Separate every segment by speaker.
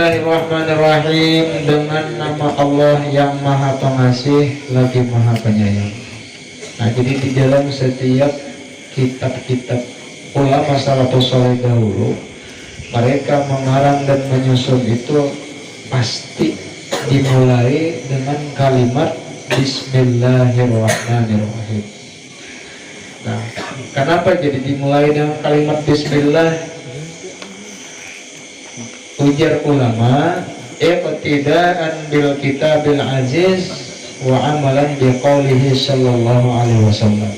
Speaker 1: Bismillahirrahmanirrahim. Dengan nama Allah yang Maha Pengasih lagi Maha Penyayang. Nah, jadi di dalam setiap kitab-kitab ulama salafus saleh dahulu, mereka mengarang dan menyusun itu pasti dimulai dengan kalimat Bismillahirrahmanirrahim. Nah, kenapa jadi dimulai dengan kalimat Bismillah? Ujar ulama, iqtidaan bil kitabil aziz wa amalan biqaulihi sallallahu alaihi wasallam.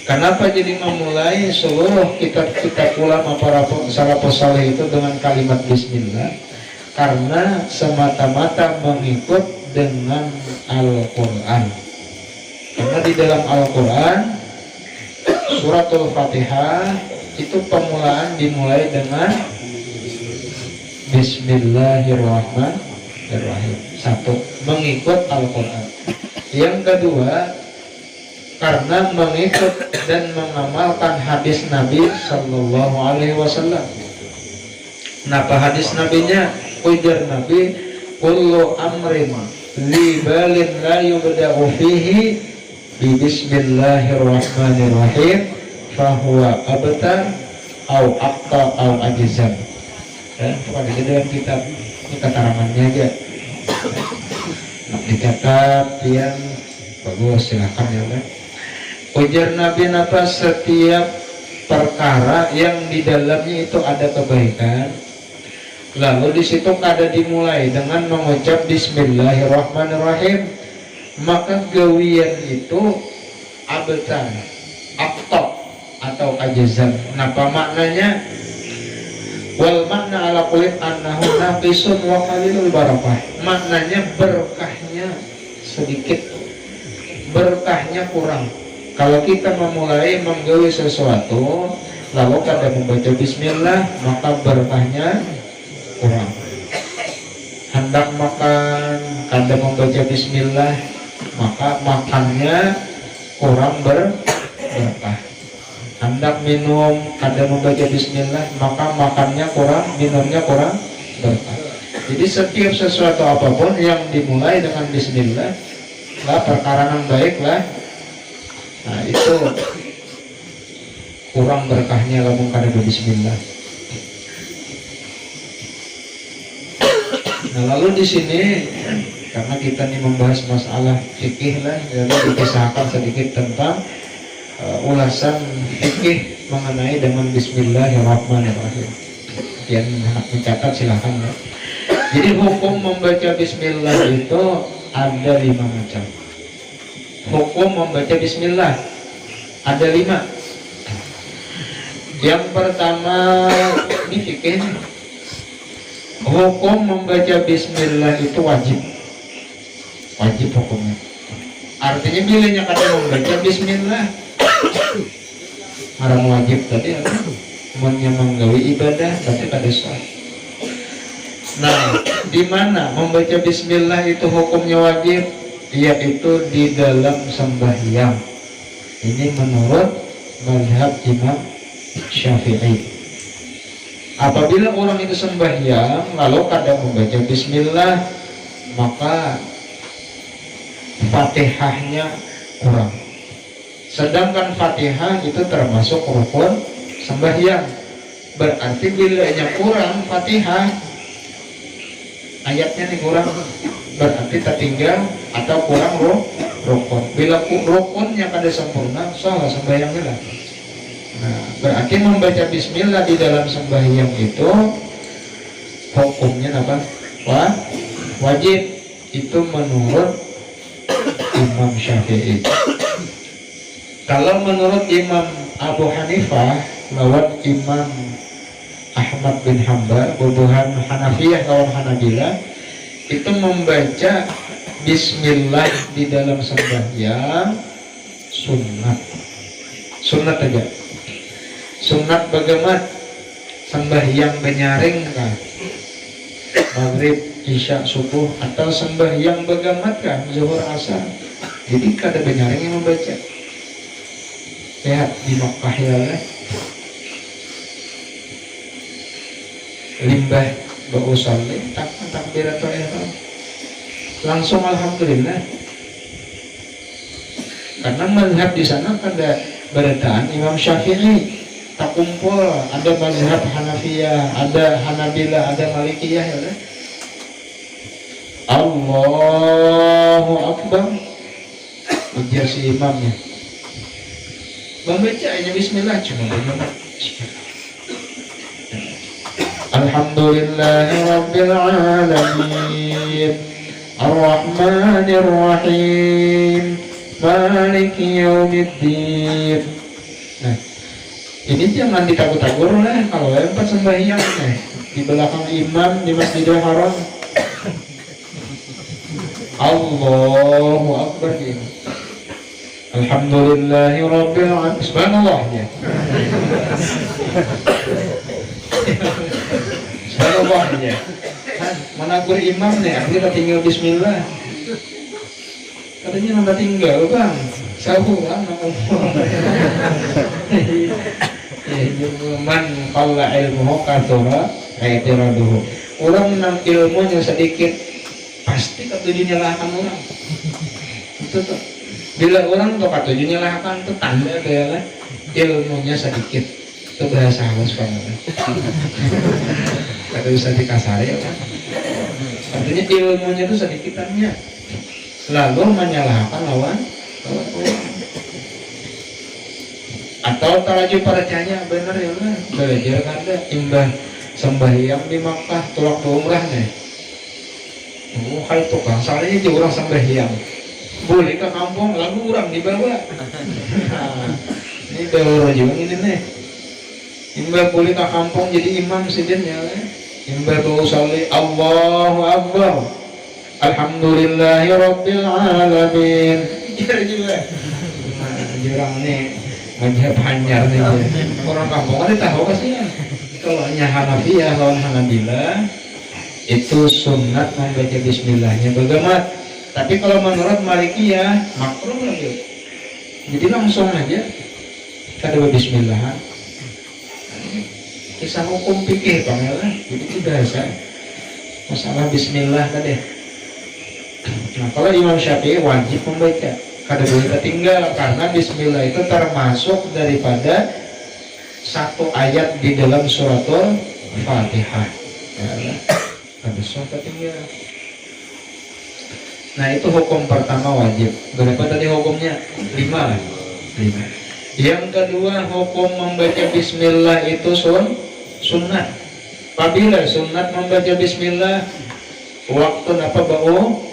Speaker 1: Kenapa jadi memulai seluruh kitab-kitab ulama para salafus saleh itu dengan kalimat bismillah? Karena semata-mata mengikut dengan Al-Qur'an. Karena di dalam Al-Qur'an suratul Fatihah itu permulaan dimulai dengan Bismillahirrahmanirrahim. Satu, mengikut Al-Quran. Yang kedua, karena mengikut dan mengamalkan hadis Nabi Sallallahu Alaihi Wasallam. Kenapa hadis Nabinya? Ujar Nabi, kullu amrin li balin la yubda'u fihi bi Bismillahirrahmanirrahim fahuwa abtar au aqta au ajizam. Bukan di dalam kitab ini keterangannya aja. Nah, dicatat yang bagus, silahkan ya kan. Ujar Nabi napa setiap perkara yang di dalamnya itu ada kebaikan, lalu di situ kada dimulai dengan mengucap Bismillahirrahmanirrahim, maka gawian itu abtar, aktok atau ajazan. Napa maknanya? Wal makna ala kulit annahu naqisun wa qalilul barakah. Maknanya berkahnya sedikit, berkahnya kurang. Kalau kita memulai menggawe sesuatu lalu kada membaca bismillah, maka berkahnya kurang. Hendak makan kada membaca bismillah, maka makannya kurang berkah. Hendak minum kada membaca bismillah, maka makannya kurang, minumnya kurang berkah. Jadi setiap sesuatu apapun yang dimulai dengan bismillah lah perkara yang baik lah. Nah, itu kurang berkahnya kalau kada bismillah. Nah, lalu di sini karena kita nih membahas masalah fikih lah, jadi dikisahkan sedikit tentang ulasan fikih mengenai dengan Bismillahirrahmanirrahim. Yang mencatat silahkan ya. Jadi hukum membaca Bismillah itu ada 5 macam. Hukum membaca Bismillah ada 5. Yang pertama ini fikih. Hukum membaca Bismillah itu wajib. Wajib hukumnya. Artinya bilanya kada membaca Bismillah haram wajib tadi apa? Menggawi ibadah tapi kada sah. Nah, di mana membaca bismillah itu hukumnya wajib? Yaitu di dalam sembahyang. Ini menurut mazhab Imam Syafi'i. Apabila orang itu sembahyang lalu kada membaca bismillah, maka Fatihahnya kurang. Sedangkan Fatihah itu termasuk rukun sembahyang. Berarti bila yang kurang Fatihah, ayatnya nih kurang, berarti tertinggal atau kurang rukun. Bila rukunnya kada sempurna, salah sembahyangnya lah. Nah, berarti membaca bismillah di dalam sembahyang itu hukumnya apa? Wajib. Itu menurut Imam Syafi'i. Kalau menurut Imam Abu Hanifah lawan Imam Ahmad bin Hanbal, bubuhan Hanafiyah lawan Hanabilah, itu membaca bismillah di dalam sembahyang sunat aja. Sunat bagaimana? Sembahyang benyaring kah? Maghrib, isya, subuh, atau sembahyang bagaimana kah? Zuhur, asar. Jadi kada benyaring yang membaca. Lihat di Makkah ya, limbah ba'u sholli takbiratul ihram langsung alhamdulillah. Karena mazhab di sana ada beredaan Imam Syafi'i tak kumpul, ada mazhab Hanafiyah, ada Hanabilah, ada Malikiyah ya kan? Allahu Akbar ujar si imamnya membacanya bismillah cuma bagaimana Alhamdulillahi Rabbil Alamin Ar-Rahmanir Rahim Maliki Yaumiddin. Nah ini jangan ditagur-tagur lah kalau empat sembahyang di belakang imam di Masjidil Haram. Allahu Akbar gitu. Alhamdulillahi Rabbil Alamin. Subhanallah ya. Subhanallah ya. Menagur imam nih, akhirnya tinggal bismillah. Katanya nambah tinggal bang. Sahur kan man qalla ilmuhu katsura i'tiraduhu. Orang menang ilmunya sedikit pasti ketujuh nyalahkan orang. Itu tuh. Bila orang tuh ketujuh nyalahkan tuh tanda adalah ilmunya sedikit. Itu bahasa halus banget. Kata bisa dikasari ya kan. Artinya ilmunya itu sedikitannya. Lalu menyalahkan lawan orang. Atau teraju percaya benar ya kan. Belajar kada imbah sembahyang di Makkah tulak umrah nih. Oh, hai tukang, soalnya di orang sembahyang boleh ke kampung, lalu orang dibawa. Ini bawa juga ini nih. Imbah boleh ke kampung jadi imam sidinnya. Imbah bawa sholli Allahu Akbar Alhamdulillahi Rabbil Alamin. Kira juga. Jurang nih, mazhab hanyar nih. Orang kampung ada tahu kasih. Kalau hanya Hanafiyah lawan Hanabilah itu sunat membaca bismillahnya bagaimana? Tapi kalau menurut Malikiyah makruh lagi. Jadi langsung aja kada bismillah. Kisah hukum fikih pangeran. Jadi itu bahasa masalah bismillah tadi. Nah kalau Imam Syafi'i wajib membaca, kada boleh tertinggal karena bismillah itu termasuk daripada satu ayat di dalam suratul Fatihah. Ya, kada sah tertinggal. Nah itu hukum pertama wajib. Berapa tadi hukumnya? 5 lah. 5. Yang kedua hukum membaca bismillah itu sunnah. Apabila sunnat membaca bismillah waktu apa bau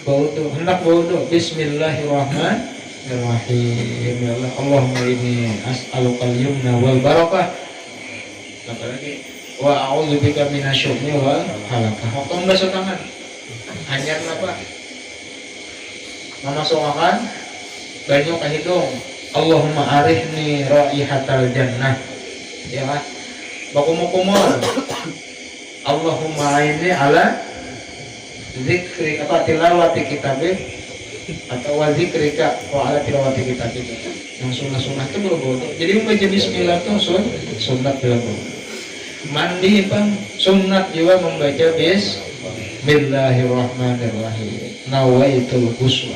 Speaker 1: tuh hendak wudu bismillahirrahmanirrahim. Ya Allah, Allahumma inni as'alukal yumna wal barakah. Apa lagi? Wa a'udzubika minasyurri wal halakah. Waktu membasuh tangan hanya apa? Memasukkan banyu ke hidung. Allahumma arihni raihatal jannah. Ya kan? Bakumul. Allahumma aini ala zikri apa tilawati kitabih atau wa zikrika wa ala tilawati kitabih. Yang sunnah itu belum. Jadi membaca bismillah itu sunnat belum. Mandi bang sunnat juga membaca Bismillahirrahmanirrahim. Nawaitul ghusl.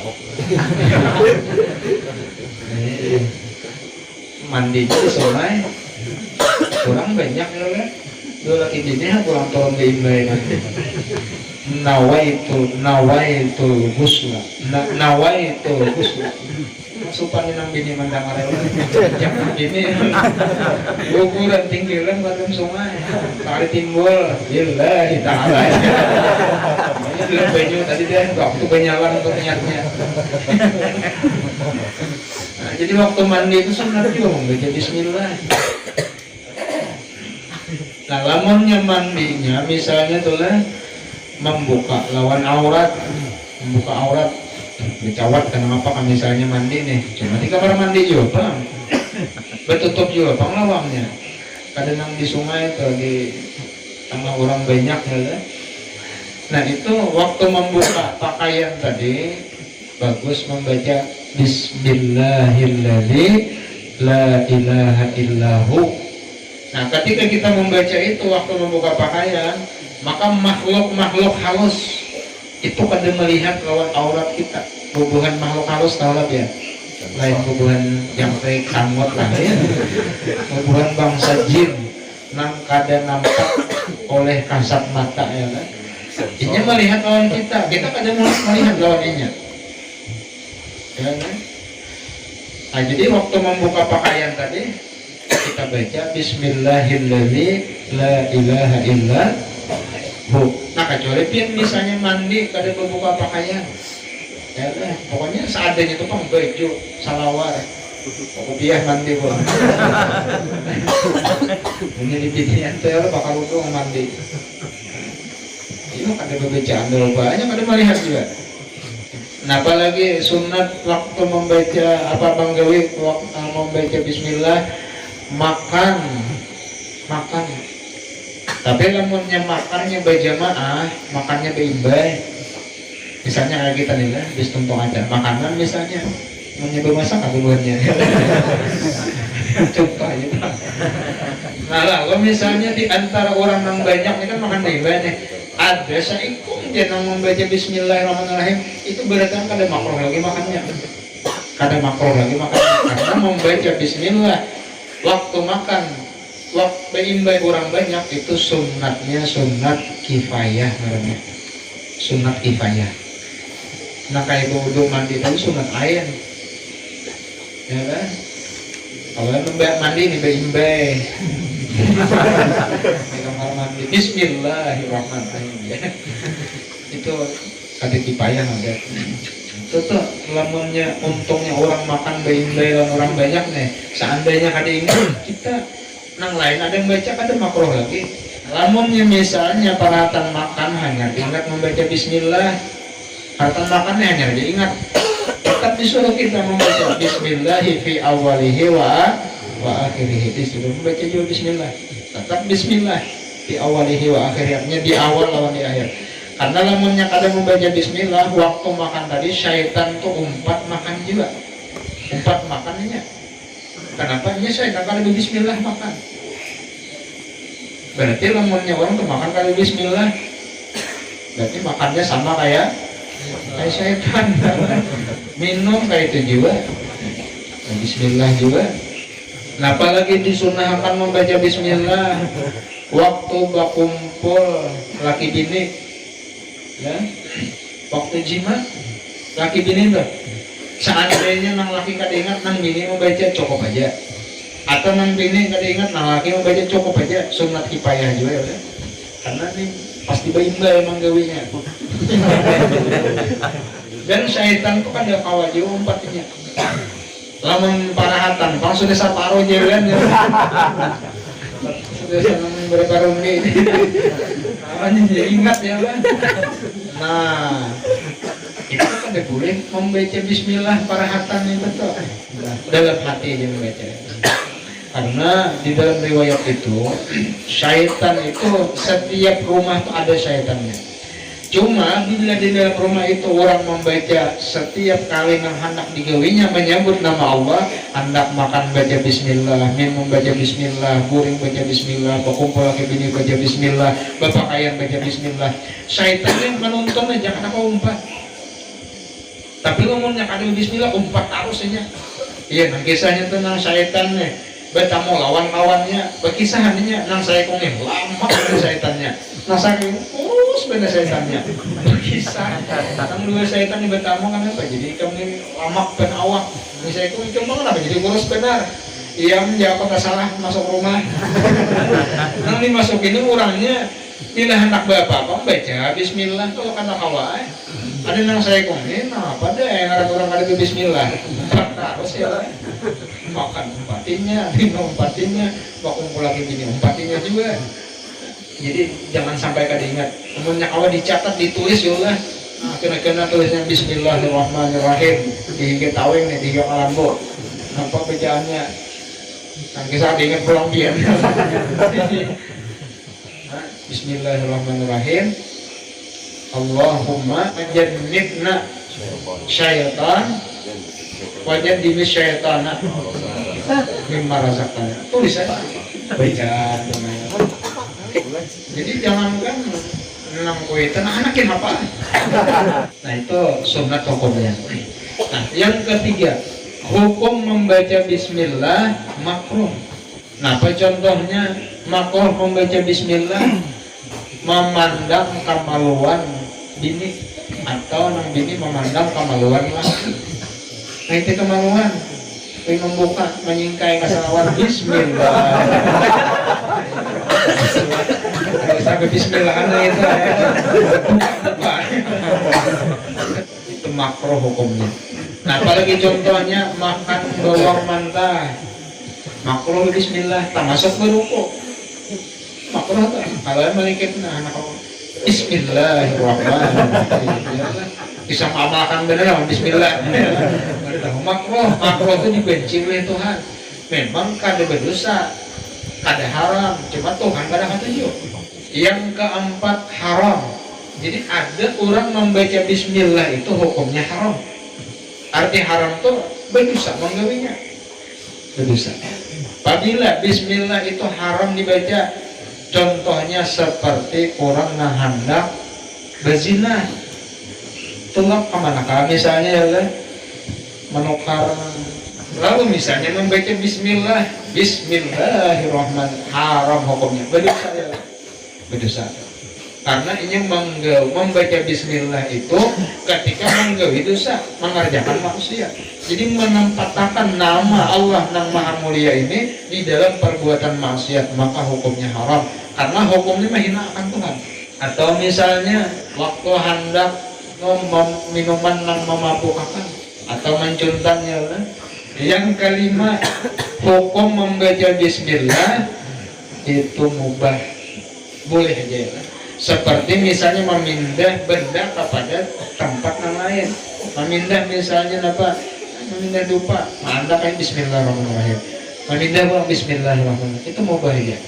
Speaker 1: Mandi itu sunai. Kurang banyak ya kan? Dua laki bini kurang tolong diimbai nanti. Nawaitul ghusl. Nawaitul ghusl. Masukan nang bini mandang arel. Jangan gini. Ukuran tinggilan badan sungai. Kali timbul. Lillahi ta'ala. Ini dalam banyu tadi deh. Waktu penyalan untuk niatnya. Nah, jadi waktu mandi itu sunat juga membaca bismillah. Nah, lamunnya mandinya misalnya tuh lah membuka lawan aurat, membuka aurat. Dicawat kenapa kan misalnya mandi nih cuma di kamar mandi juga bang bertutup juga bang lawangnya kadang di sungai atau di tengah orang banyak ya. Nah itu waktu membuka pakaian tadi bagus membaca Bismillahilladzi la ilaha illahu. Nah ketika kita membaca itu waktu membuka pakaian Maka makhluk halus itu kada melihat lawan aurat kita. Bubuhan makhluk halus tahu lah ya, lain bubuhan yang kayak kamot lah ya, bubuhan bangsa jin nang kada nampak oleh kasat mata ya kan. Inya melihat lawan kita kada melihat lawannya ya kan. Nah, jadi waktu membuka pakaian tadi kita baca Bismillahirrahmanirrahim la ilaha illa hu. Nah kecuali pian misalnya mandi kada membuka pakaian ya kan, pokoknya seadanya itu kan baju salawar kopiah mandi pun ini di binian tuh bakal utuh mandi ini kada bebecaan dulu banyak kada melihat juga. Nah apalagi sunat waktu membaca apa banggawi waktu membaca bismillah makan tapi lamunnya makannya berjamaah makannya berimbang. Misalnya kayak kita nih lah, bis tumpang aja makanan misalnya mencoba masak abubuhannya contoh aja Pak. Nah kalau misalnya di antara orang yang banyak ini kan makan banyak ada saikum dia yang membaca Bismillahirrahmanirrahim itu berarti kan kada makruh lagi makannya karena membaca Bismillah waktu makan waktu imbay orang banyak itu sunatnya sunat kifayah namanya sunat kifayah. Nah kayak wudhu mandi tadi sunat air ya kan, kalau mandi nih berimbai di kamar mandi Bismillahirrahmanirrahim ya. Itu kada kifayah ada itu tuh lamunnya untungnya orang makan berimbai dan orang banyak nih seandainya kada ingat kita nang lain ada yang baca kada makruh lagi. Lamunnya misalnya perhatian makan hanya ingat membaca Bismillah, perhatian makannya hanya diingat, tetap disuruh kita membaca Bismillahi fi awalihi wa akhirihi, disuruh membaca juga Bismillah, tetap Bismillah fi awalihi wa akhirihnya di awal lawan di akhir. Karena lamunnya kada membaca Bismillah waktu makan tadi syaitan tuh umpat makan juga, umpat makannya. Kenapa? Ini syaitan kada Bismillah makan. Berarti lamunnya orang tuh makan kali Bismillah berarti makannya sama kayak syaitan minum kayak itu juga Bismillah juga. Nah apalagi disunahkan membaca Bismillah waktu bakumpul laki bini ya, waktu jima laki bini tuh seandainya nang laki kada ingat nang bini membaca cukup aja atau nang bini kada ingat nah laki membaca cukup aja sunat kifayah juga ya karena ini pasti berimbang emang gawinya dan syaitan tuh kan ada kawajiu umpatnya lamun parahatan pang sudah saparo jalan ya sudah senang berapa rumit awalnya jadi ingat ya kan. Nah itu kan tidak boleh membaca Bismillah parahatan itu tuh dalam hati aja membaca. Karena di dalam riwayat itu syaitan itu setiap rumah tuh ada syaitannya. Cuma bila di dalam rumah itu orang membaca setiap kali nang hendak digawinya menyebut nama Allah, hendak makan baca Bismillah, minum baca Bismillah, guring baca Bismillah, berkumpul laki bini baca Bismillah, berpakaian baca Bismillah. Syaitan yang menonton aja kenapa umpat. Tapi ngomongnya kada Bismillah umpat terus aja. Iya, nah kisahnya tentang syaitan nih. Bertamu lawan-lawannya, berkisahannya, nang saya kongnya lama dengan syaitannya, nang saya terus benda syaitannya, berkisah, nang dua syaitan ini bertamu kan apa? Jadi kamu lama penawak, misalnya kong cuma kenapa? Jadi kurus benar, iya menjawab salah masuk rumah, nang dimasukin ini orangnya bila hendak bapak baca Bismillah kalau kata kawai, ada nang saya kongnya, nah apa deh yang orang ada Bismillah, harus ya. Makan umpatinya, minum umpatinya, kumpul lagi bini umpatinya juga. Jadi jangan sampai kada ingat. Umumnya kalau dicatat, ditulis ya Allah. Nah, kena tulisnya Bismillahirrahmanirrahim. Dihingga taweng nih, dihingga kalambo. Nampak bacaannya. Nanti saat ingat pulang biar. Bismillahirrahmanirrahim. Allahumma jannibna syaitan wajah dini syaitana mimma razaqtana. Tulis aja bacaan Jadi jangankan nang kuitan anakin apa. Nah itu sunat hukumnya. Nah yang ketiga, hukum membaca bismillah makruh. Nah apa contohnya makruh membaca bismillah? Memandang kemaluan bini atau nang bini memandang kemaluan laki. Nah itu kemaluan membuka menyingkai kesalahan bismillah. Sampai bismillah itu itu makruh hukumnya. Nah apalagi contohnya makan bawang mentah makruh bismillah termasuk berukuk makruh tuh kalau melihat anak bismillahirrahmanirrahim bisa mengamalkan benar bismillah makruh itu dibenci oleh Tuhan. Memang kada berdosa kada haram, cuma Tuhan kada ketujuh. Yang keempat haram. Jadi ada orang membaca bismillah itu hukumnya haram. Arti haram itu berdosa menggawinya. Berdosa. Apabila bismillah itu haram dibaca, contohnya seperti orang hendak berzina. Tolak kemana? Misalnya ya menukar, lalu misalnya membaca bismillah, bismillahirrahmanirrahim, haram hukumnya, berdosa ya, berdosa. Karena ini membaca bismillah itu ketika menggawi dosa, mengerjakan maksiat. Jadi menempatkan nama Allah yang Maha Mulia ini di dalam perbuatan maksiat, maka hukumnya haram. Karena hukumnya menghinakan Tuhan. Atau misalnya waktu hendak minuman yang memabukkan atau mencuntannya. Yang kelima, hukum membaca bismillah itu mubah, boleh aja ya. Seperti misalnya memindah benda kepada tempat yang lain, memindah misalnya apa, memindah dupa, anda kan bismillahirrahmanirrahim, memindah buang bismillahirrahmanirrahim, itu mubah ya.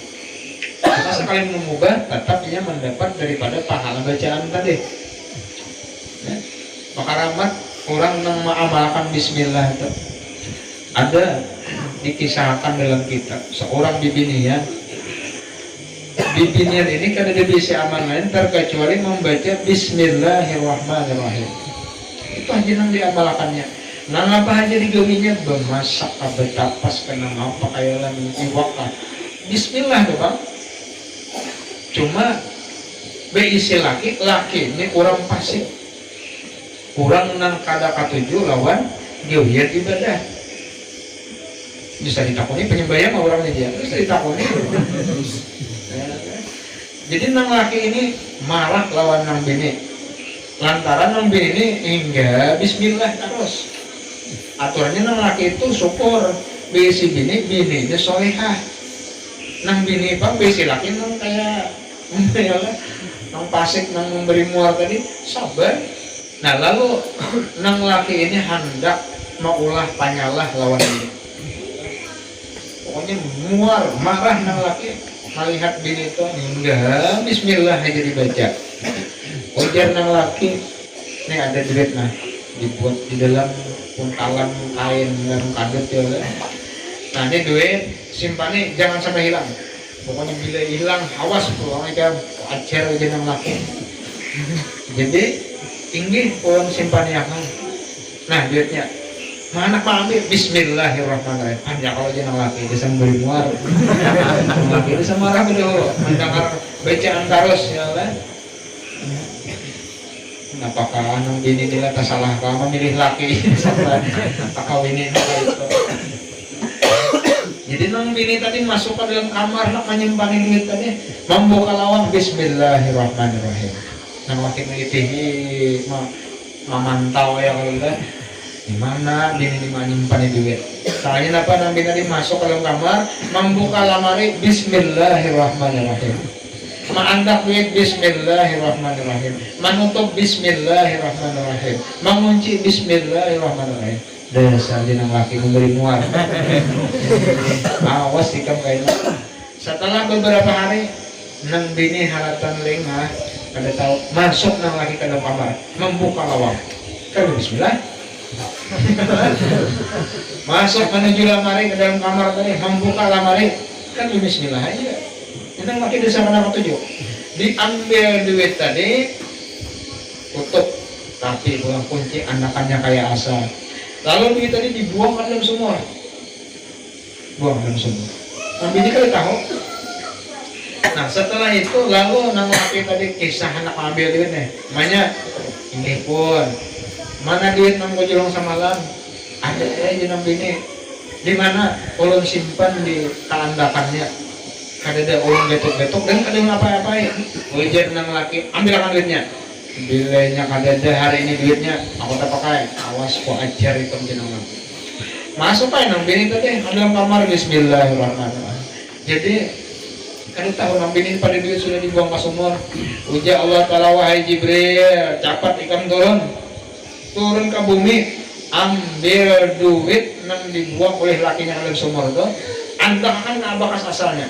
Speaker 1: Karena sekali mengubah tetap ia mendapat daripada pahala bacaan tadi ya. Maka rahmat orang yang mengamalkan bismillah itu ada dikisahkan dalam kitab seorang bibinian. Bibinian ini kada ada bisa amal lain terkecuali membaca bismillahirrahmanirrahim. Itu aja yang diamalkannya. Nang apa aja digawinya bemasak abetapas kena apa kayalan iwakah bismillah tuh bang. Cuma beisi laki ini kurang pasif, kurang nang kada katuju lawan gawian ibadah. Bisa ditakuni penyembahyang orang dia, bisa ditakuni. Jadi nang laki ini marah lawan nang bini, lantaran nang bini ini hingga bismillah terus. Aturannya nang laki itu syukur, bisi bini ini solehah. Nang bini pak bisi laki nang kayak nang pasik nang memberi muar tadi sabar. Nah lalu nang laki ini hendak maulah panyalah lawan bini. Pokoknya muar marah nang laki melihat bini itu enggak bismillah aja dibaca. Ujar nang laki ini ada duit nah dibuat di dalam puntalan kain dan kadet ya. Nah ini duit simpannya jangan sampai hilang. Pokoknya bila hilang awas pulangnya ajar aja nang laki. Jadi tinggi orang simpannya kan. Nah duitnya mana pak ambil bismillahirrahmanirrahim. Panjang kalau jangan laki bisa memberi muar. Laki itu sama marah dulu mendengar bacaan terus ya lah. Apakah nang bini dia tak salah kamu milih laki sampai kawinin itu. Jadi nang bini tadi masuk ke dalam kamar nak menyimpan duit tadi membuka lawang bismillahirrahmanirrahim. Nang laki melitihi memantau ya kalau dah di mana bini menyimpan duit. Soalnya apa nang bini tadi masuk ke dalam kamar membuka lamari bismillahirrahmanirrahim. Mengandak duit bismillahirrahmanirrahim. Menutup bismillahirrahmanirrahim. Mengunci bismillahirrahmanirrahim. Dasar jenang laki memberi muar. Awas sikap kayaknya. Setelah beberapa hari nang bini halatan lengah kada tahu masuk nang laki ke dalam kamar membuka lawang. Kan bismillah. Masuk menuju lamari ke dalam kamar tadi membuka lamari kan bismillah aja. Ini laki desa mana tujuh. Diambil duit tadi, tutup, tapi buang kunci, anakannya kayak asal. Lalu duit tadi dibuang ke dalam sumur. Buang dalam sumur. Sampai ini kali tahu. Nah setelah itu lalu nang laki tadi kisah anak ambil duitnya. Makanya ini pun mana duit nang gojolong samalam? Ada aja nang bini. Di mana ulun simpan di kalandakannya. Kadada ulun betok-betok dan kadang apa-apain. Ujar nang laki ambil akan duitnya. Bilanya kadada hari ini duitnya aku tak pakai. Awas ku ajar itu jenengan. Masuk aja nang bini tadi dalam kamar bismillahirrahmanirrahim. Jadi kan tahu nang bini pada duit sudah dibuang ke sumur. Ujar Allah Ta'ala wahai Jibril, capat ikan turun ke bumi, ambil duit nang dibuang oleh lakinya dalam sumur itu, andakan abakas asalnya.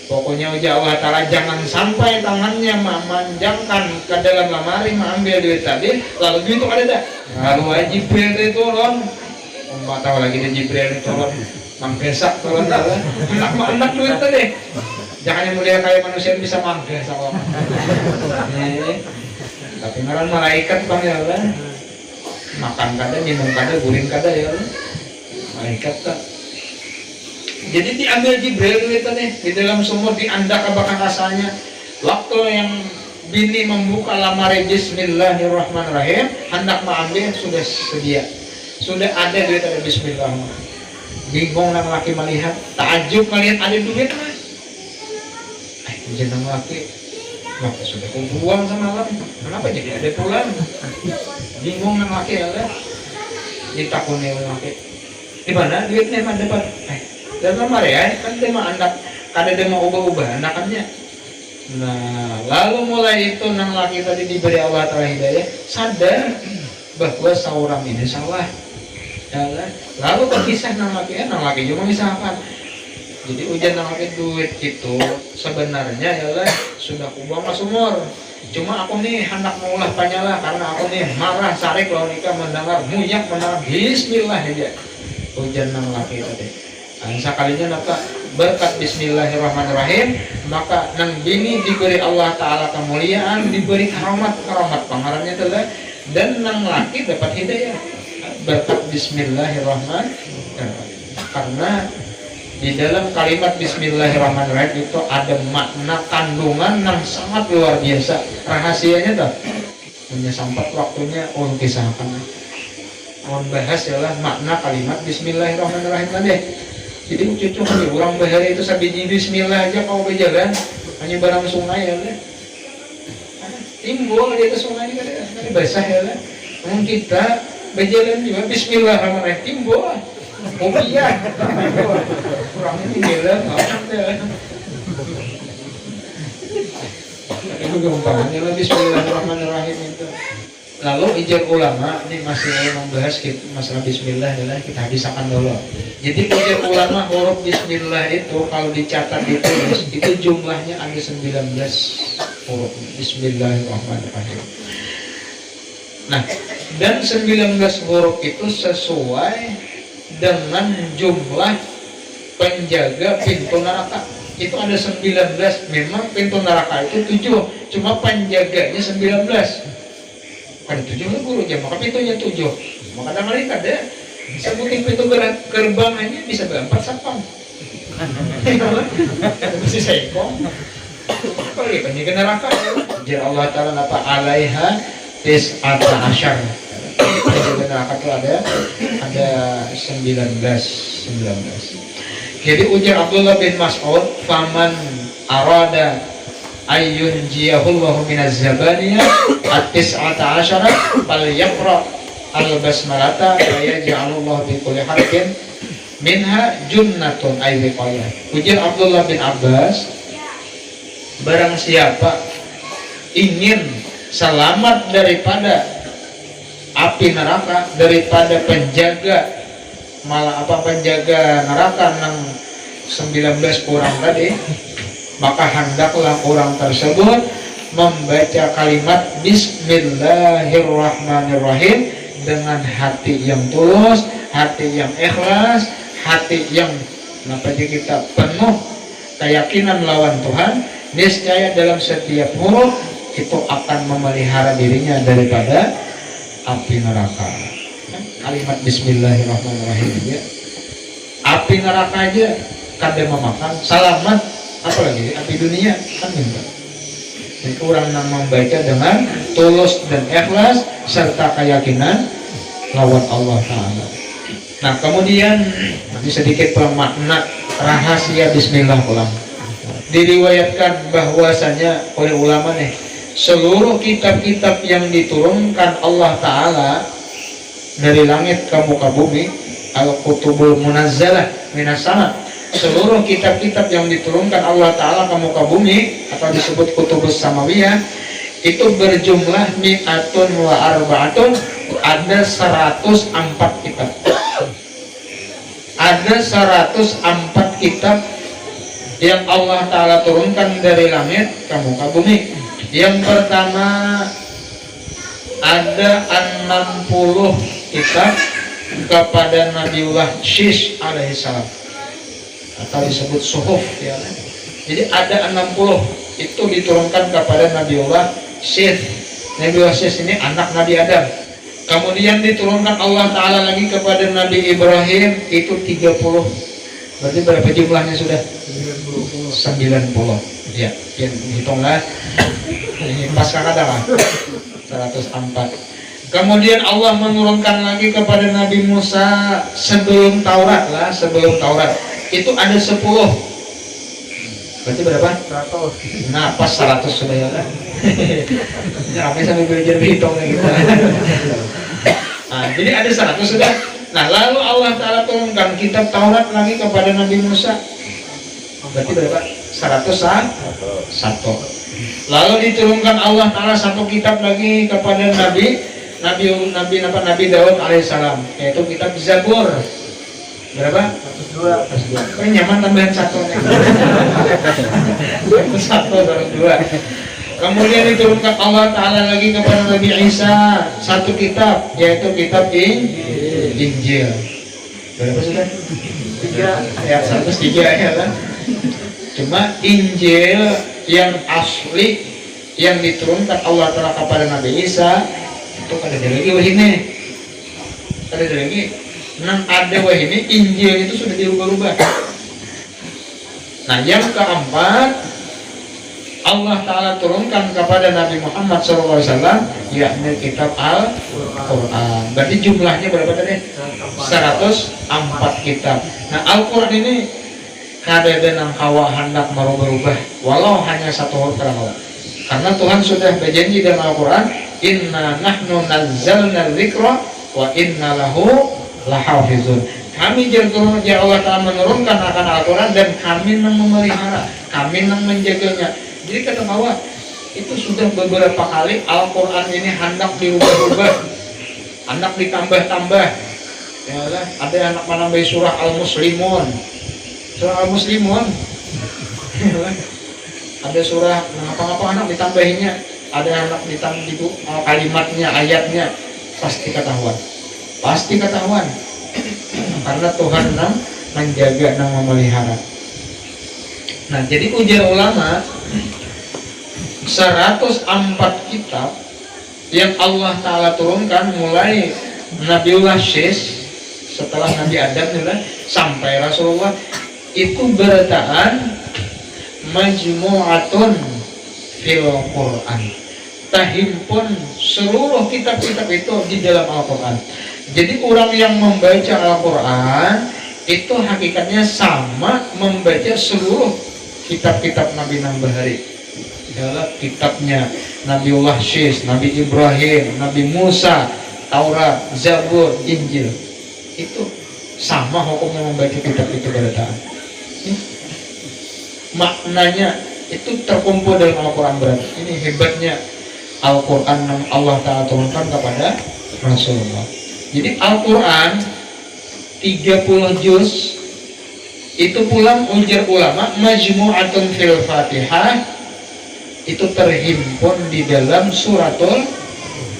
Speaker 1: Pokoknya ujar Allah Ta'ala jangan sampai tangannya memanjangkan ke dalam lemari mengambil duit tadi, lalu duit itu ada dah. Lalu Jibril itu turun. Mbak tahu lagi di Jibril itu turun, manggesak turun dah. Anak duit tadi. Jangan yang mulia kayak manusia bisa manggesak orang. Tapi ngaran malaikat bang ya Allah. Makan kada, minum kada, guring kada ya Allah. Malaikat tak. Jadi diambil Jibril duit tadi di dalam sumur diandak abakan asalnya. Waktu yang bini membuka lamari bismillahirrahmanirrahim, hendak mengambil sudah sedia. Sudah ada duit ada bismillahirrahmanirrahim. Bingung nang laki melihat, takjub melihat ada duit mah. Jenang laki, maka sudah kubuang sama malam. Kenapa jadi ada pulang? Bingung nang laki ya lah. Ditakuni laki. Di mana duitnya mah dapat? Dalam lemari ya, kan dia mah anak, kada dia mau ubah-ubah anakannya. Nah, lalu mulai itu nang laki tadi diberi Allah Ta'ala hidayah, sadar bahwa seorang ini salah. Ya, lalu terpisah nang laki juga misalkan. Jadi ujian nang laki duit itu sebenarnya ya sudah kubuang ke sumur. Cuma aku nih hendak mengulah panyalah karena aku nih marah sarik kalau nikah mendengar munyak mendengar bismillah aja. Ujian nang laki tadi. Sekalinya napa berkat bismillahirrahmanirrahim maka nang bini diberi Allah Ta'ala kemuliaan, diberi karamat pangarannya adalah dan nang laki dapat hidayah berkat bismillahirrahmanirrahim. Karena di dalam kalimat bismillahirrahmanirrahim itu ada makna kandungan yang sangat luar biasa. Rahasianya tuh punya sampai waktunya kisahkan bahas adalah makna kalimat bismillahirrahmanirrahim tadi. Jadi cucu kami orang bahari itu sabiji bismillah aja kau berjalan hanya barang sungai ya lah. Timbul di atas sungai ini kan basah ya lah. Namun kita berjalan juga bismillahirrahmanirrahim timbul. Oh iya. Kurangnya tinggalan itu gampangnya lah bismillahirrahmanirrahim itu. Lalu ijab ulama ini masih membahas masalah bismillah adalah kita habiskan dulu. Jadi ijab ulama huruf bismillah itu kalau dicatat ditulis itu jumlahnya ada 19 huruf bismillahirrahmanirrahim. Nah, dan 19 huruf itu sesuai dengan jumlah penjaga pintu neraka. Itu ada 19. Memang pintu neraka itu 7, cuma penjaganya 19. Ada 7 lah guru jam, maka pintunya 7. Maka ada malaikat ya. Sebutin pintu gerbang aja bisa berempat sapang. Masih sekong. Kalau dia penjaga neraka, jadi Allah Ta'ala apa alaiha tis'ata asyar. Penjaga neraka itu ada 19. Jadi ujar Abdullah bin Mas'ud, faman arada ayyun jiyahullahu minaz zabaniyah at-tis'ata asyara fal yaqra al-basmalata wa yaj'alullahu bi kulli harfin minha junnatun ay wiqayah. Ujar Abdullah bin Abbas, barang siapa ingin selamat daripada api neraka, daripada penjaga penjaga neraka yang 19 orang tadi, maka hendaklah orang tersebut membaca kalimat bismillahirrahmanirrahim dengan hati yang tulus, hati yang ikhlas, hati yang kita penuh keyakinan lawan Tuhan, niscaya dalam setiap huruf itu akan memelihara dirinya daripada api neraka. Kalimat Bismillahirrahmanirrahim ya. Api neraka aja kada memakan, selamat apalagi api dunia kan minta. Jadi orang yang membaca dengan tulus dan ikhlas serta keyakinan lawan Allah Ta'ala. Nah kemudian sedikit makna rahasia Bismillah ulang. Diriwayatkan bahwasanya oleh ulama nih, seluruh kitab-kitab yang diturunkan Allah Ta'ala dari langit ke muka bumi, al-kutubul munazzalah minas sama, seluruh kitab-kitab yang diturunkan Allah Ta'ala ke muka bumi atau disebut kutubus samawiyah itu berjumlah mi'atun wa arba'atun, ada 104 kitab. Ada 104 kitab yang Allah Ta'ala turunkan dari langit ke muka bumi. Yang pertama ada 60 kitab kepada Nabiullah Shish alaihissalam atau disebut suhuf ya. Jadi ada 60 itu diturunkan kepada Nabiullah Shish. Nabiullah Shish ini anak Nabi Adam. Kemudian diturunkan Allah Ta'ala lagi kepada Nabi Ibrahim itu 30. Berarti berapa jumlahnya sudah? 90 ya, hitunglah ini pas kadang 104. Kemudian Allah menurunkan lagi kepada Nabi Musa sebelum Taurat lah, sebelum Taurat itu ada 10. Berarti berapa? 100. Nah pas 100 sudah ya kan. Sampai sampai belajar berhitung gitu. Nah, jadi ada 100 sudah. Nah lalu Allah Ta'ala turunkan kitab Taurat lagi kepada Nabi Musa. Berarti berapa? 101. Lalu diturunkan Allah Ta'ala satu kitab lagi kepada Nabi Daud alaihissalam, yaitu kitab Zabur. Berapa? 102. Oh, nyaman tambahan 1. 1 Kemudian diturunkan Allah Ta'ala lagi kepada Nabi Isa satu kitab, yaitu kitab Injil. Berapa sudah? 3 ayat 103 ya kan? Cuma Injil yang asli yang diturunkan Allah Ta'ala kepada Nabi Isa itu ada lagi wahini. Ada lagi. Nah ada wahini Injil itu sudah dirubah-rubah. Nah yang keempat Allah Ta'ala turunkan kepada Nabi Muhammad SAW yakni kitab Al-Quran. Berarti jumlahnya berapa tadi? 104 kitab. Nah Al-Quran ini kadang hawa hendak merubah-rubah walau hanya satu huruf hawa. Karena Tuhan sudah berjanji dalam Al-Quran, inna nahnu nazzalna dzikra wa inna lahu lahafizun. Kami ya Allah Ta'ala menurunkan akan Al-Quran dan kami yang memelihara, kami yang menjaganya. Jadi kata bahwa itu sudah beberapa kali Al-Quran ini hendak dirubah-rubah, hendak ditambah-tambah. Ya, ada yang menambah surah Al-Muslimun, ada surah apa-apa anak ditambahinya, ada anak ditambah itu kalimatnya, ayatnya, pasti ketahuan. Karena Tuhan menjaga dan memelihara. Nah jadi ujar ulama 104 kitab yang Allah Ta'ala turunkan mulai Nabiullah Shish setelah Nabi Adam sampai Rasulullah itu bertaan majmu'atun fil Quran, terhimpun seluruh kitab-kitab itu di dalam Al-Quran. Jadi orang yang membaca Al-Quran itu hakikatnya sama membaca seluruh kitab-kitab Nabi Nambahari. Adalah kitabnya Nabiullah Shish, Nabi Ibrahim, Nabi Musa, Taurat, Zabur, Injil. Itu sama hukumnya membaca kitab itu berataan. Maknanya itu terkumpul dalam Al-Quran berarti. Ini hebatnya Al-Quran yang Allah Ta'ala turunkan kepada Rasulullah. Jadi Al-Quran 30 juz itu pulang ujar ulama majmu'atun fil Fatihah itu terhimpun di dalam suratul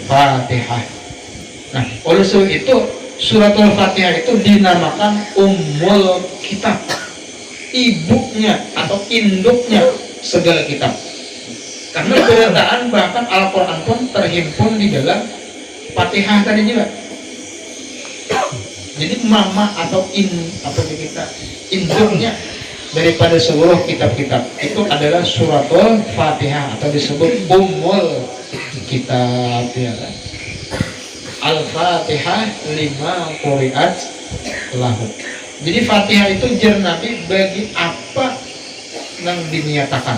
Speaker 1: Fatihah. Nah, oleh sebab itu suratul Fatihah itu dinamakan Ummul Kitab, ibunya atau induknya segala kitab. Karena berataan bahkan Al-Quran pun terhimpun di dalam Fatihah tadi juga. Jadi mama atau kita induknya daripada seluruh kitab-kitab itu adalah suratul Fatihah atau disebut Ummul Kitab ya kan? Al-Fatihah lima quri'at lahu. Jadi Fatihah itu jar Nabi bagi apa yang diniatakan.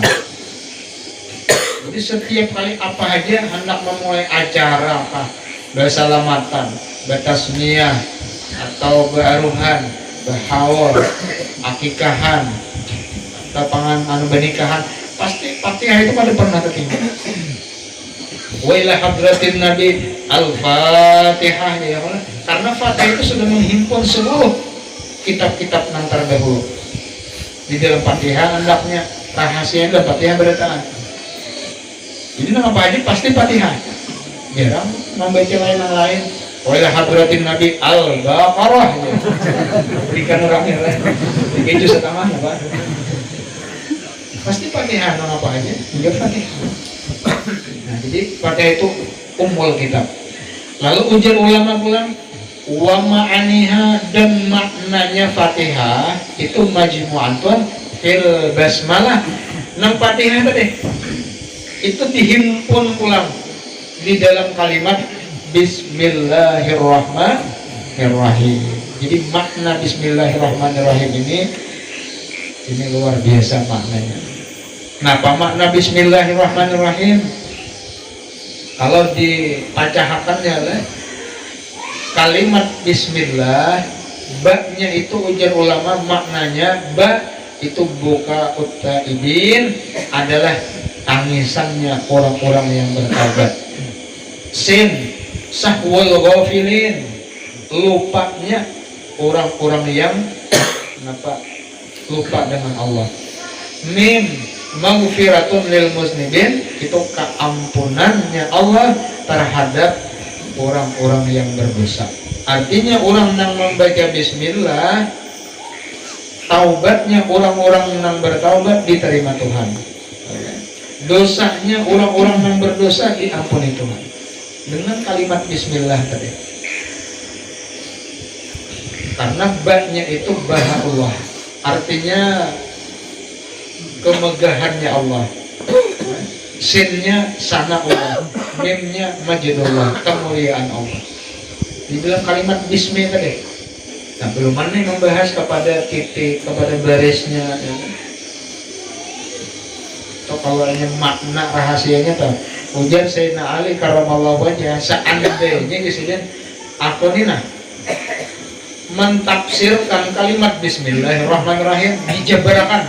Speaker 1: Jadi setiap kali apa aja hendak memulai acara apa, bersalamatan, bertasmiyah atau beruhan, berhaul, akikahan, atau pernikahan, pasti Fatihah itu pada pernah tertinggal. Wa ila hadratin Nabi Al-Fatihah ya Allah. Karena Fatihah itu sudah menghimpun seluruh kitab-kitab yang terdahulu. Di dalam Fatihah hendaknya rahasia dalam Fatihah berataan. Jadi nama apa aja pasti Fatihah. Jarang membaca lain. Wa ila hadratin Nabi Al-Baqarah ya. Berikan orangnya lah. Dikeju setengahnya Pak. Pasti Fatihah nama apa aja juga Fatihah. Nah, jadi Fatihah itu ummul kitab. Lalu ujar ulama pulang wa ma'aniha, dan maknanya Fatihah itu majmu'atun fil basmalah. Nang Fatihah tadi itu dihimpun pulang di dalam kalimat Bismillahirrahmanirrahim. Jadi makna Bismillahirrahmanirrahim ini luar biasa maknanya. Kenapa makna Bismillahirrahmanirrahim? Kalau dipacahakannya lah, kalimat Bismillah, ba-nya itu ujar ulama maknanya ba itu buka utaibin, adalah tangisannya orang-orang yang bertaubat. Sin sahwal ghafilin, lupanya orang-orang yang lupa dengan Allah. Mim maghfiratun lil muznibin, itu keampunannya Allah terhadap orang-orang yang berdosa. Artinya orang yang membaca bismillah, taubatnya orang-orang yang bertaubat diterima Tuhan. Dosanya orang-orang yang berdosa diampuni Tuhan dengan kalimat bismillah tadi. Karena ba-nya itu bahaullah, artinya kemegahannya Allah. Sinnya sana Allah, mimnya majidullah, kemuliaan Allah. Di dalam kalimat bismi tadi. Nah, belum mana membahas kepada titik, kepada barisnya ya. Atau kalau hanya makna rahasianya tuh ujar Sayyidina Ali karramallahu wajhah, seandainya di sini aku nih mentafsirkan kalimat Bismillahirrahmanirrahim, dijabarkan,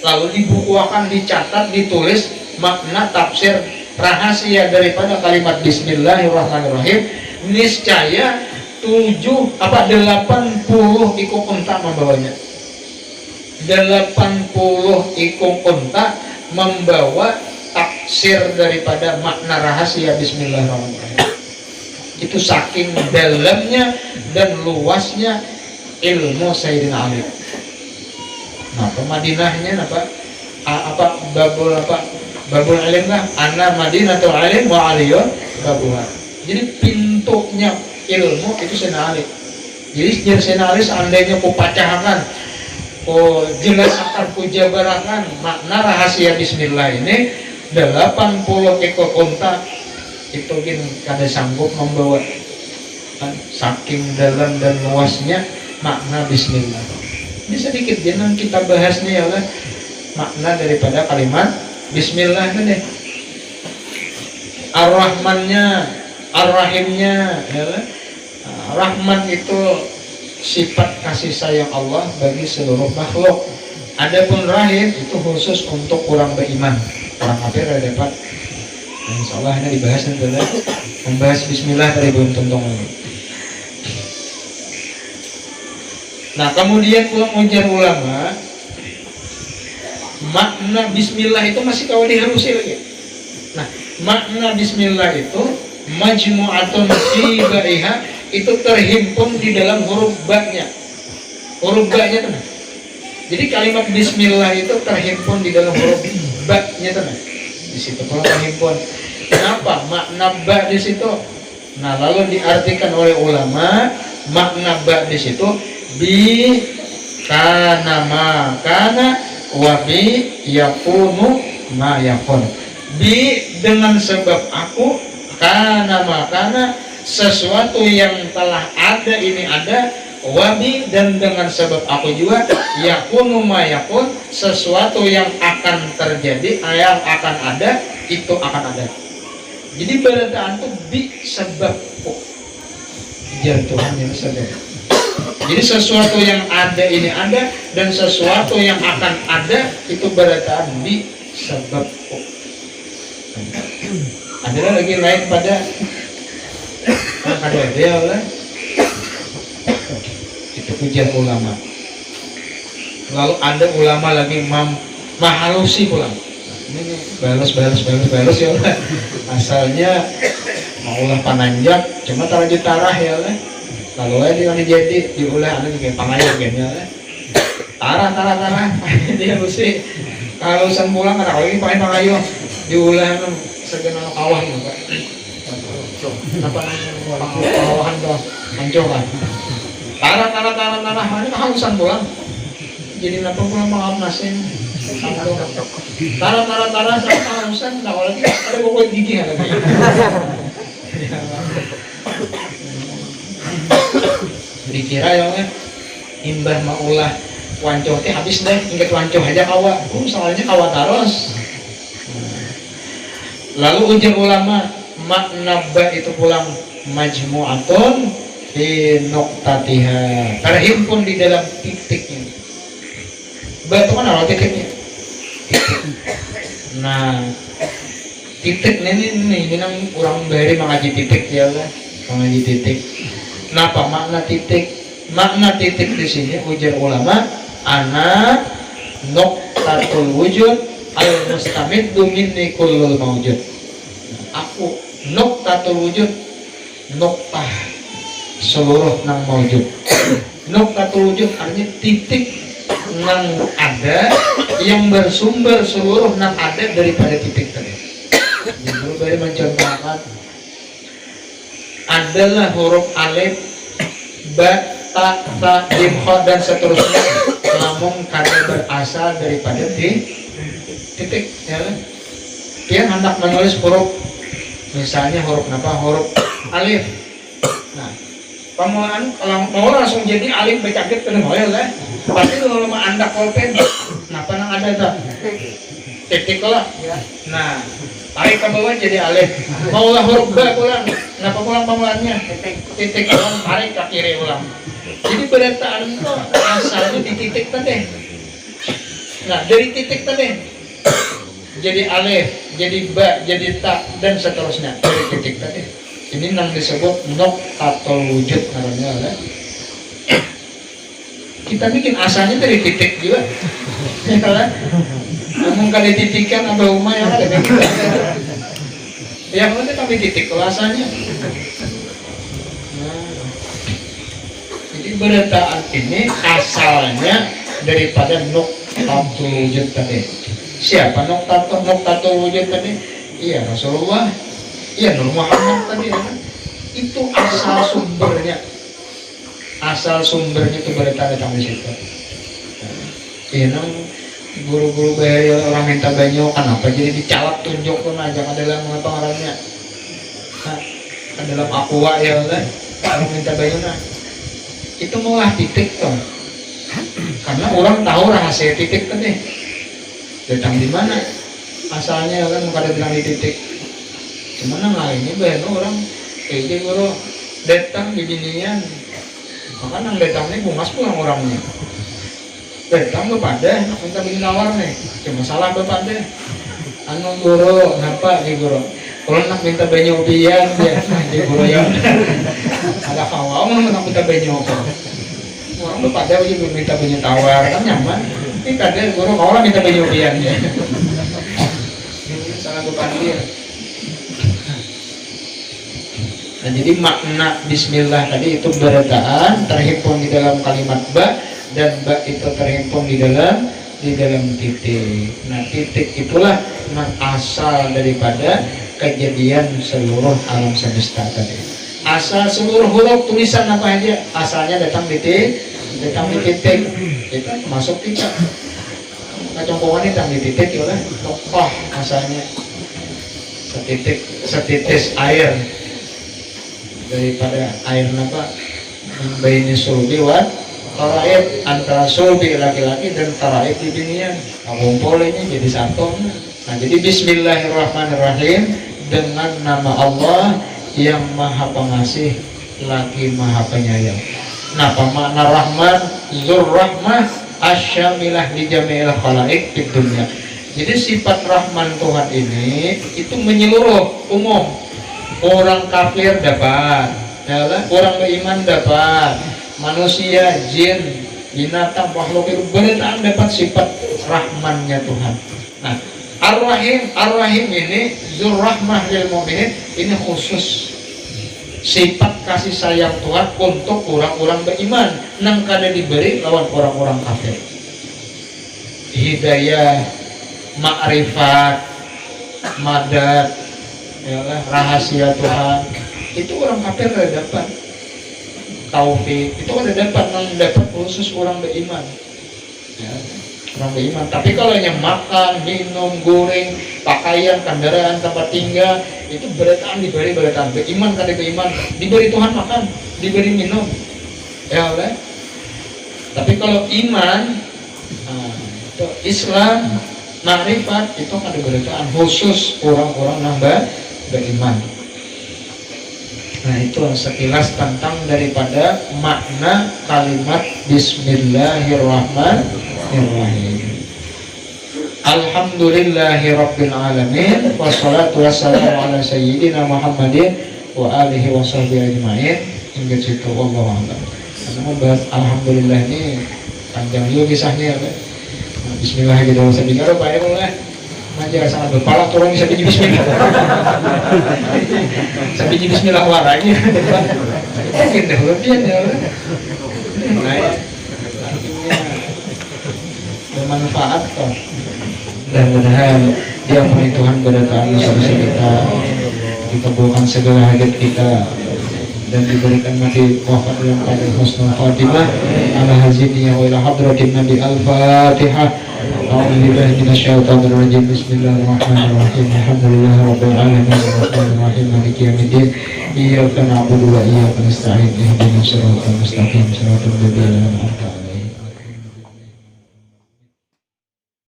Speaker 1: lalu dibukukan, dicatat, ditulis makna tafsir rahasia daripada kalimat Bismillahirrahmanirrahim, niscaya 80 ikung unta membawanya. 80 ikung unta membawa tafsir daripada makna rahasia Bismillahirrahmanirrahim. Itu saking dalamnya dan luasnya ilmu Sayyidina Ali. Nah, Madinahnya babul alim lah, ana madinatul alim wa aliyun babuha. Jadi pintunya ilmu itu Sayyidina Ali. Jadi Sayyidina Ali seandainya ku pacahakan, ku jelaskan, ku jabarakan makna rahasia bismillah ini, 80 ekor unta itu kada sanggup membawa, saking dalam dan luasnya makna bismillah. Ini sedikit jangan kita bahasnya ya lah, makna daripada kalimat bismillah tadi. Ar-Rahmannya, Ar-Rahimnya ya lah. Rahman itu sifat kasih sayang Allah bagi seluruh makhluk. Adapun Rahim itu khusus untuk orang beriman. Orang kafir ada dapat. Insya Allah ini dibahas nanti lah. Membahas bismillah dari belum tentung lagi. Nah, kemudian ujar ulama, makna bismillah itu masih kau diharusi lagi. Nah, makna bismillah itu majmu'atun fi ba'iha, itu terhimpun di dalam huruf ba-nya. Huruf ba-nya itu. Jadi kalimat bismillah itu terhimpun di dalam huruf ba-nya tuh. Di situ kalau terhimpun. Kenapa makna ba di situ? Nah, lalu diartikan oleh ulama, makna ba di situ bi kana ma kana wa bi yakunu ma yakun. Bi dengan sebab aku, kana ma kana sesuatu yang telah ada ini ada, wabi dan dengan sebab aku juga yakunu ma yakun sesuatu yang akan terjadi, yang akan ada itu akan ada. Jadi berataan itu bi sebabku, Tuhan yang sebab. Jadi sesuatu yang ada ini ada dan sesuatu yang akan ada itu berataan bi sebabku. Ada lagi lain pada ada dia lah. Itu pujian ulama. Lalu ada ulama lagi mahalusi pulang. Ini balas ya Allah. Asalnya maulah pananjak, cuma terlanjut tarah ya Allah. Lalu dia jadi diulah ada kayak pangayang ya Allah. Tarah. Dia mesti kalau pulang ada lagi pakai pangayang diulah segenap kawah ya Pak. Apa namanya kawahan tuh hancuran. Tarah ini kehalusan pulang. Jadi kenapa pulang maaf nasin? Tarah sama kehalusan. Nah kalau lagi ada bobot gigi lagi. Dikira ya imbah maulah wancoh teh habis deh, ingat wancoh aja kawa. Soalnya kawa taros. Lalu ujar ulama makna ba itu pulang majmu'atun fi nuqtatiha, terhimpun di dalam titiknya. Ba itu kan ada titiknya. Nah, titik ini nang orang beri mengaji titik ya lah, mengaji titik. Kenapa makna titik? Makna titik di sini ujar ulama ana nuqtatul wujud al-mustamiddu minni kullul mawjud. Aku nuqtatul wujud, nuqtah seluruh nang mawjud. Nuqtatul wujud artinya titik nang ada yang bersumber seluruh nang ada daripada titik tadi. Jadi bari mencontohkan adalah huruf alif, ba, ta, jim, kha dan seterusnya namun kada berasal daripada titik ya. Dia hendak menulis huruf misalnya huruf apa? Huruf alif. Nah, pamulaan kalau mau langsung jadi alif baca gitu kan mau ya lah. Pasti kalau mau anda kolpen, kenapa nang ada tuh titik lah. Nah, tarik ke bawah jadi alif. Maulah huruf ba pulang, kenapa pulang pamulaannya? Titik ulang, tarik ke kiri ulang. Jadi berataan itu asalnya di titik tadi. Nah, dari titik tadi jadi alif, jadi ba, jadi ta dan seterusnya dari titik tadi. Ini yang disebut nuqtatul wujud namanya. Kita bikin asalnya dari titik juga. Ya kan? Namun kalau dititikan ada rumah yang ada kita. Ya kalau kita titik kalau asalnya. Nah, jadi berataan ini asalnya daripada nuqtatul wujud tadi. Siapa nuqtatul wujud tadi? Iya Rasulullah, iya Nur Muhammad tadi ya. Itu asal sumbernya itu berita datang di situ. Iya nang guru-guru bahaya orang minta banyo kenapa jadi dicalak tunjuk tuh aja adalah mengapa ngarannya. Nah, dalam aqua ya kan orang minta banyo nah. Itu malah titik tuh. Karena orang tahu rahasia titik tadi. Datang di mana asalnya kan kada bilang di titik cuman lainnya banyak orang kayak guru datang di binian maka nang datang ini bungas pulang orangnya datang kepada minta bikin nawar nih cuma salah kepada anu guru kenapa di guru kalau nak minta banyak ubian ya di guru ya ada kawau nak minta banyak orang kepada aja minta banyak tawar kan nyaman. Ini kadang guru kalau minta penyubian ya. Salah kepanggil. Nah jadi makna Bismillah tadi itu berataan terhimpun di dalam kalimat ba dan ba itu terhimpun di dalam titik. Nah, titik itulah asal daripada kejadian seluruh alam semesta tadi. Asal seluruh huruf tulisan apa aja asalnya datang di titik. Kita masuk titik. Kacongkongan datang di titik ya lah. Tokoh asalnya setitis air daripada air apa? Baini sulbi wa taraib, antara sulbi laki-laki dan taraib di dunia. Ngumpul ini jadi satu. Nah, jadi bismillahirrahmanirrahim dengan nama Allah yang Maha Pengasih lagi Maha Penyayang. Nah, makna Rahman, Zur Rahmah, asyamilah li jami'il khalaik di dunia. Jadi sifat Rahman Tuhan ini itu menyeluruh, umum. Orang kafir dapat, ya, orang beriman dapat, manusia, jin, binatang, makhluk itu benar dapat sifat Rahmannya Tuhan. Nah, Ar-Rahim ini Zur Rahmah lil mu'minin, ini khusus sifat kasih sayang Tuhan untuk orang-orang beriman nang kada diberi lawan orang-orang kafir. Hidayah, ma'rifat, madad, yalah, rahasia Tuhan itu orang kafir kada dapat. Taufik itu kada dapat, nang dapat khusus orang beriman. Ya. Orang beriman. Tapi kalau yang makan, minum, goreng, pakaian, kendaraan, tempat tinggal itu beritaan diberi beritaan. Beriman kada beriman diberi Tuhan makan, diberi minum, ya Allah. Tapi kalau iman, itu Islam, makrifat itu kada beritaan khusus orang-orang nambah beriman. Nah, itu sekilas tentang daripada makna kalimat Bismillahirrahmanirrahim. Alhamdulillahi Rabbil Alamin, wassalatu wassalamu ala sayyidina Muhammadin wa alihi wa sahbihi ajma'in. Hingga situ wallahu a'lam. Karena membahas Alhamdulillah ini panjang juga kisahnya ya. Nah, Bismillah gitu usah bicara Pak ya mulai. Maja sangat berpala tolong bisa biji Bismillah. Sampai biji Bismillah warnanya. Mungkin dah lebih ya. Nah, artinya bermanfaat toh. Mudah-mudahan diampuni Tuhan berdataan dosa-dosa kita bukan segala hajat kita, dan diberikan mati wafat yang pada husnul khatimah ala haziniya wa ila hadratin Nabi Al-Fatihah. A'udzubillahi minasyaitonir rajim. Bismillahirrahmanirrahim. Alhamdulillahirabbil alamin arrahmanir rahim maliki yaumiddin. Iyyaka na'budu wa iyyaka nasta'in ihdinas siratal mustaqim siratal ladzina an'amta 'alaihim